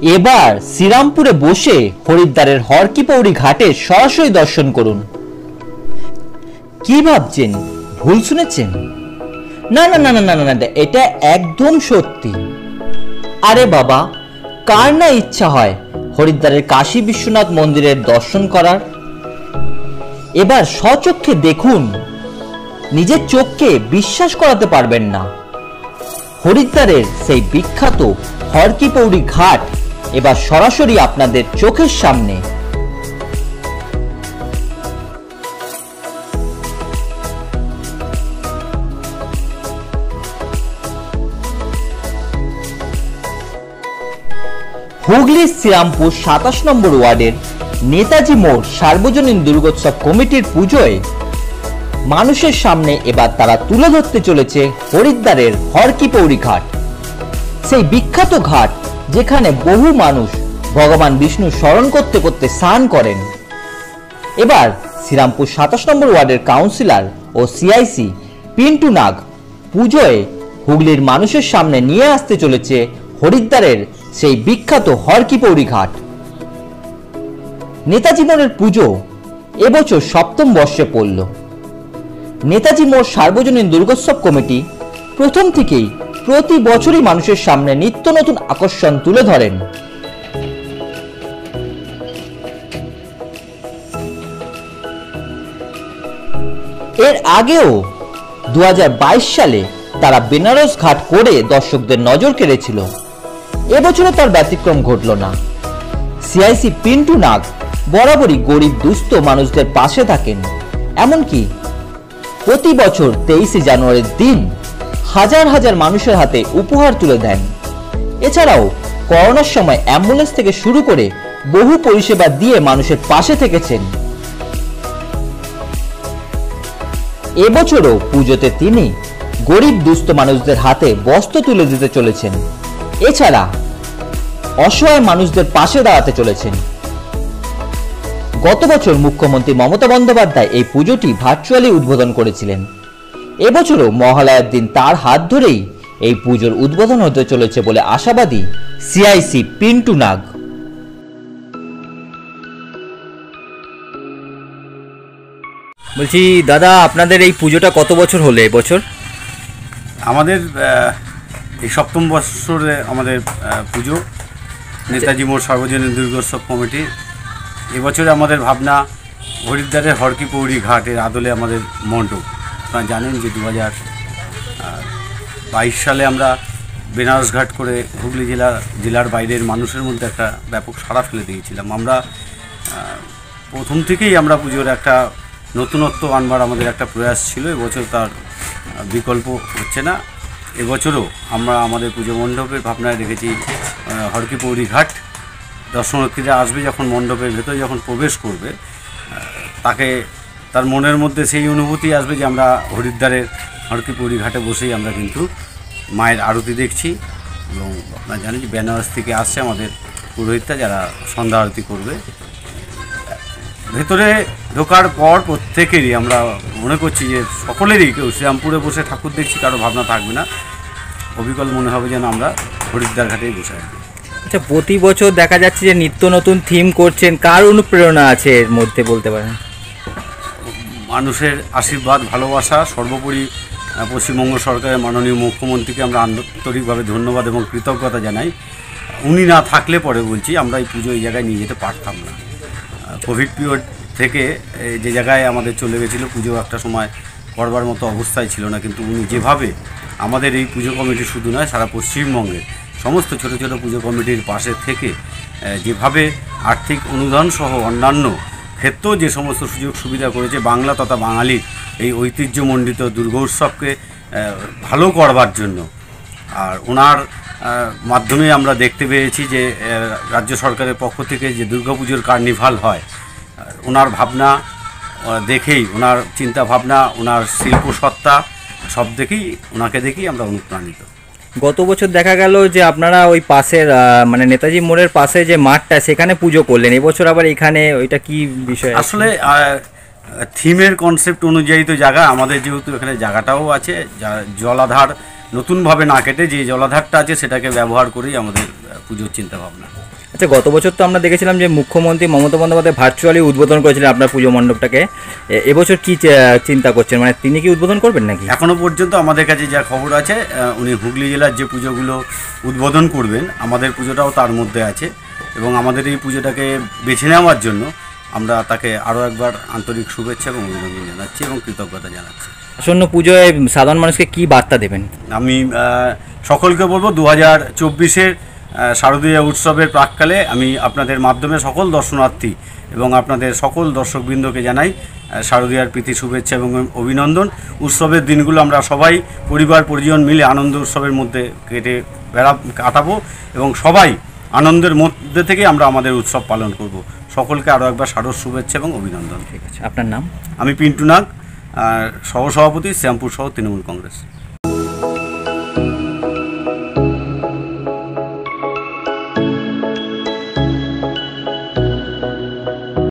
এবার শ্রীরামপুরে বসে হরিদ্বারের হরকি-পৌড়ি ঘাটে সরাসরি দর্শন করুন। কি ভাবছেন, ভুল শুনেছেন? না না না না না না, এটা একদম সত্যি। আরে বাবা, কার না ইচ্ছা হয় হরিদ্বারের কাশী বিশ্বনাথ মন্দিরের দর্শন করার? এবার স্বচক্ষে দেখুন, নিজের চোখকে বিশ্বাস করাতে পারবেন না। হরিদ্বারের সেই বিখ্যাত হরকি-পৌড়ি ঘাট এবার সরাসরি আপনাদের চোখের সামনে। হুগলির শ্রীরামপুর ২৭ নম্বর ওয়ার্ডের নেতাজি মোড় সার্বজনীন দুর্গোৎসব কমিটির পুজোয় মানুষের সামনে এবার তারা তুলে ধরতে চলেছে হরিদ্বারের হরকি-পৌড়ি ঘাট, সেই বিখ্যাত ঘাট যেখানে বহু মানুষ ভগবান বিষ্ণু স্মরণ করতে করতে স্নান করেন। এবার শ্রীরামপুর ২৭ নম্বর ওয়ার্ডের কাউন্সিলর ও সিআইসি পিন্টু নাগ পুজোয় হুগলির মানুষের সামনে নিয়ে আসতে চলেছে হরিদ্বারের সেই বিখ্যাত হরকি-পৌড়ি ঘাট। নেতাজি মোড়ের পুজো এবছর ৭ম বর্ষে পড়ল। নেতাজি মোড় সার্বজনীন দুর্গোৎসব কমিটি প্রথম থেকেই প্রতি বছরই মানুষের সামনে নিত্য নতুন আকর্ষণ তুলে ধরেন। এর আগেও ২০২২ সালে তারা বেনারস ঘাট করে দর্শকদের নজর কেড়েছিল। এবছরও তার ব্যতিক্রম ঘটল না। সিআইসি পিন্টু নাগ বরাবরই গরিব দুস্থ মানুষদের পাশে থাকেন, এমনকি প্রতি বছর ২৩শে জানুয়ারির দিন হাজার হাজার মানুষের হাতে উপহার তুলে দেন। এছাড়াও করোনার সময় অ্যাম্বুলেন্স থেকে শুরু করে বহু পরিষেবা দিয়ে মানুষের পাশে থেকেছেন। এবছরও পুজোতে তিনি গরিব দুস্থ মানুষদের হাতে বস্ত্র তুলে দিতে চলেছেন। এছাড়া অসহায় মানুষদের পাশে দাঁড়াতে চলেছেন। গত বছর মুখ্যমন্ত্রী মমতা বন্দ্যোপাধ্যায় এই পুজোটি ভার্চুয়ালি উদ্বোধন করেছিলেন। এবছরও মহালয়ার দিন তার হাত ধরেই এই পুজোর উদ্বোধন হতে চলেছে বলে আশাবাদী সিআইসি পিন্টু নাগ। বলছি দাদা, আপনাদের এই পুজোটা কত বছর হলো এবছর? আমাদের এই ৭ম বছরে আমাদের পুজো নেতাজি মোড় সার্বজনীন দুর্গোৎসব কমিটি। এবছরে আমাদের ভাবনা হরিদ্বারের হরকি-পৌড়ি ঘাটের আদলে আমাদের মণ্ডপ। আপনারা জানেন যে ২০২২ সালে আমরা বেনারস ঘাট করে হুগলি জেলার বাইরের মানুষের মধ্যে একটা ব্যাপক সাড়া ফেলে দিয়েছিলাম। আমরা প্রথম থেকেই আমরা পুজোর একটা নতুনত্ব আনবার আমাদের একটা প্রয়াস ছিল। এবছর তার বিকল্প হচ্ছে না। এবছরও আমরা আমাদের পুজো মণ্ডপের ভাবনায় রেখেছি হরকি-পৌড়ি ঘাট। দর্শনার্থীরা আসবে যখন মণ্ডপের ভেতরে যখন প্রবেশ করবে, তাকে তার মনের মধ্যে সেই অনুভূতি আসবে যে আমরা হরিদ্বারের হরকি-পৌড়ি ঘাটে বসেই আমরা কিন্তু মায়ের আরতি দেখছি। এবং আপনারা জানেন যে বেনারস থেকে আসছে আমাদের পুরোহিতরা, যারা সন্ধ্যা আরতি করবে। ভেতরে ঢোকার পর প্রত্যেকেরই আমরা মনে করছি যে সকলেরই, কেউ শ্রীরামপুরে বসে ঠাকুর দেখছি কারো ভাবনা থাকবে না, অবিকল মনে হবে যেন আমরা হরিদ্বার ঘাটেই বসে আছি। আচ্ছা, প্রতি বছর দেখা যাচ্ছে যে নিত্য নতুন থিম করছেন, কার অনুপ্রেরণা আছে এর মধ্যে বলতে পারেন? মানুষের আশীর্বাদ, ভালোবাসা, সর্বোপরি পশ্চিমবঙ্গ সরকারের মাননীয় মুখ্যমন্ত্রীকে আমরা আন্তরিকভাবে ধন্যবাদ এবং কৃতজ্ঞতা জানাই। উনি না থাকলে পরে বলছি আমরা এই পুজো এই জায়গায় নিয়ে যেতে পারতাম না। কোভিড পিরিয়ড থেকে যে জায়গায় আমাদের চলে গেছিলো, পুজো একটা সময় করবার মতো অবস্থায় ছিল না, কিন্তু উনি যেভাবে আমাদের এই পুজো কমিটি শুধু নয় সারা পশ্চিমবঙ্গের সমস্ত ছোট ছোট পুজো কমিটির পাশে থেকে যেভাবে আর্থিক অনুদান সহ অন্যান্য ক্ষেত্রেও যে সমস্ত সুযোগ সুবিধা করেছে বাংলা তথা বাঙালির এই ঐতিহ্যমণ্ডিত দুর্গোৎসবকে ভালো করবার জন্য। আর ওনার মাধ্যমে আমরা দেখতে পেয়েছি যে রাজ্য সরকারের পক্ষ থেকে যে দুর্গাপুজোর কার্নিভাল হয়, ওনার ভাবনা দেখেই, ওনার চিন্তা ভাবনা, ওনার শিল্পসত্তা সব দেখেই, ওনাকে দেখেই আমরা অনুপ্রাণিত। গত বছর দেখা গেল যে আপনারা ওই পাশের মানে নেতাজি মোড়ের পাশে যে মাঠটা, সেখানে পুজো করলেন, এবছর আবার এখানে, ওইটা কি বিষয়? আসলে থিমের কনসেপ্ট অনুযায়ী তো জায়গা আমাদের, যেহেতু এখানে জায়গাটাও আছে, জলাধার নতুনভাবে না কেটে যে জলাধারটা আছে সেটাকে ব্যবহার করেই আমাদের পুজোর চিন্তাভাবনা। আচ্ছা, গত বছর তো আমরা দেখেছিলাম যে মুখ্যমন্ত্রী মমতা বন্দ্যোপাধ্যায় ভার্চুয়ালি উদ্বোধন করেছিলেন আপনার পুজো মণ্ডপটাকে। এবছর কি চিন্তা করছেন, মানে তিনি কি উদ্বোধন করবেন নাকি? এখনও পর্যন্ত আমাদের কাছে যা খবর আছে, উনি হুগলি জেলার যে পুজোগুলো উদ্বোধন করবেন, আমাদের পুজোটাও তার মধ্যে আছে। এবং আমাদের এই পুজোটাকে বেছে নেওয়ার জন্য আমরা তাকে আরও একবার আন্তরিক শুভেচ্ছা এবং অভিনন্দন জানাচ্ছি এবং কৃতজ্ঞতা জানাচ্ছি। আসন্ন পুজোয় সাধারণ মানুষকে কি বার্তা দেবেন? আমি সকলকে বলবো 2024-এর শারদীয় উৎসবের প্রাককালে আমি আপনাদের মাধ্যমে সকল দর্শনার্থী এবং আপনাদের সকল দর্শকবৃন্দকে জানাই শারদীয়ার প্রীতি শুভেচ্ছা এবং অভিনন্দন। উৎসবের দিনগুলো আমরা সবাই পরিবার পরিজন মিলে আনন্দ উৎসবের মধ্যে কাটাবো এবং সবাই আনন্দের মধ্যে থেকে আমরা আমাদের উৎসব পালন করব। সকলকে আরও একবার শারদ শুভেচ্ছা এবং অভিনন্দন। ঠিক আছে, আপনার নাম? আমি পিন্টু নাগ, সহসভাপতি, শ্যামপুর শহর তৃণমূল কংগ্রেস।